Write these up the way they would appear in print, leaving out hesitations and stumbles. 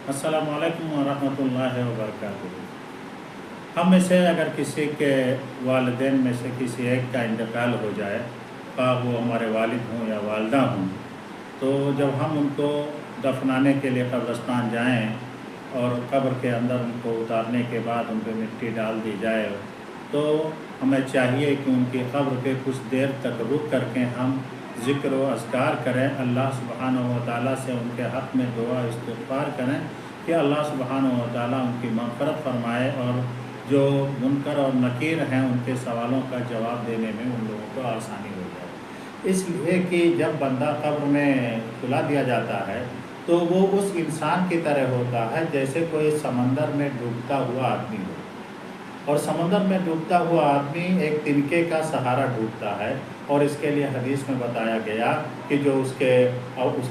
السلام علیکم ورحمۃ اللہ وبرکاتہ۔ ہم میں سے اگر کسی کے والدین میں سے کسی ایک کا انتقال ہو جائے، خواہ وہ ہمارے والد ہوں یا والدہ ہوں، تو جب ہم ان کو دفنانے کے لیے قبرستان جائیں اور قبر کے اندر ان کو اتارنے کے بعد ان پہ مٹی ڈال دی جائے، تو ہمیں چاہیے کہ ان کی قبر پہ کچھ دیر تک رک کر کے ہم ذکر و اذکار کریں، اللہ سبحانہ و تعالیٰ سے ان کے حق میں دعا استغفار کریں کہ اللہ سبحانہ و تعالیٰ ان کی مغفرت فرمائے اور جو منکر اور نکیر ہیں ان کے سوالوں کا جواب دینے میں ان لوگوں کو آسانی ہو جائے۔ اس لیے کہ جب بندہ قبر میں سلا دیا جاتا ہے تو وہ اس انسان کی طرح ہوتا ہے جیسے کوئی سمندر میں ڈوبتا ہوا آدمی ہو، اور سمندر میں ڈوبتا ہوا آدمی ایک تنکے کا سہارا ڈوبتا ہے، اور اس کے لیے حدیث میں بتایا گیا کہ جو اس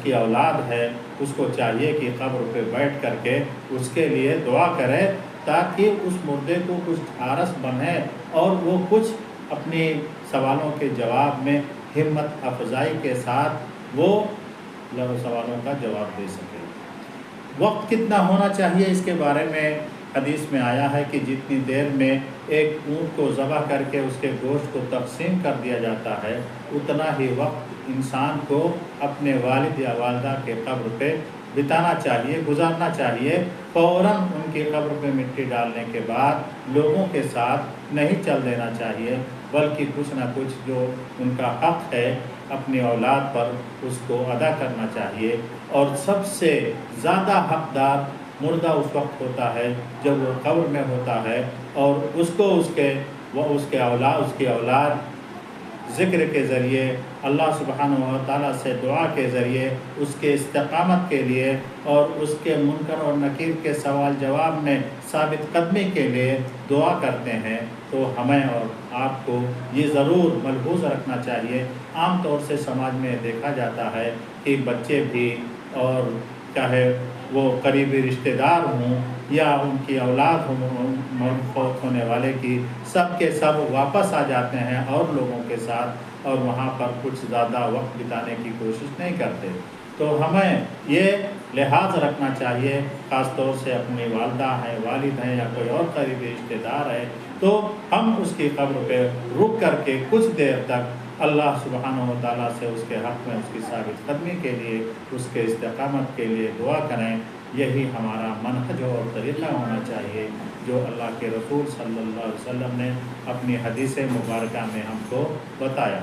کی اولاد ہے اس کو چاہیے کہ قبر پہ بیٹھ کر کے اس کے لیے دعا کرے تاکہ اس مردے کو کچھ ڈھارس بنے اور وہ کچھ اپنی سوالوں کے جواب میں ہمت افزائی کے ساتھ وہ سوالوں کا جواب دے سکے۔ وقت کتنا ہونا چاہیے اس کے بارے میں حدیث میں آیا ہے کہ جتنی دیر میں ایک اونٹ کو ذبح کر کے اس کے گوشت کو تقسیم کر دیا جاتا ہے اتنا ہی وقت انسان کو اپنے والد یا والدہ کے قبر پہ بتانا چاہیے، گزارنا چاہیے۔ فوراً ان کی قبر پہ مٹی ڈالنے کے بعد لوگوں کے ساتھ نہیں چل دینا چاہیے، بلکہ کچھ نہ کچھ جو ان کا حق ہے اپنی اولاد پر اس کو ادا کرنا چاہیے۔ اور سب سے زیادہ حقدار مردہ اس وقت ہوتا ہے جب وہ قبر میں ہوتا ہے اور اس کی اولاد ذکر کے ذریعے اللہ سبحانہ و تعالیٰ سے دعا کے ذریعے اس کے استقامت کے لیے اور اس کے منکر اور نکیر کے سوال جواب میں ثابت قدمی کے لیے دعا کرتے ہیں، تو ہمیں اور آپ کو یہ ضرور ملحوظ رکھنا چاہیے۔ عام طور سے سماج میں دیکھا جاتا ہے کہ بچے بھی اور چاہے وہ قریبی رشتہ دار ہوں یا ان کی اولاد ہوں فوت ہونے والے کی، سب کے سب واپس آ جاتے ہیں اور لوگوں کے ساتھ اور وہاں پر کچھ زیادہ وقت بتانے کی کوشش نہیں کرتے۔ تو ہمیں یہ لحاظ رکھنا چاہیے، خاص طور سے اپنی والدہ ہیں، والد ہیں یا کوئی اور قریبی رشتہ دار ہے، تو ہم اس کی قبر پہ رک کر کے کچھ دیر تک اللہ سبحانہ و تعالیٰ سے اس کے حق میں اس کی ثابت قدمی کے لیے، اس کے استقامت کے لیے دعا کریں۔ یہی ہمارا منہج اور طریقہ ہونا چاہیے جو اللہ کے رسول صلی اللہ علیہ وسلم نے اپنی حدیث مبارکہ میں ہم کو بتایا۔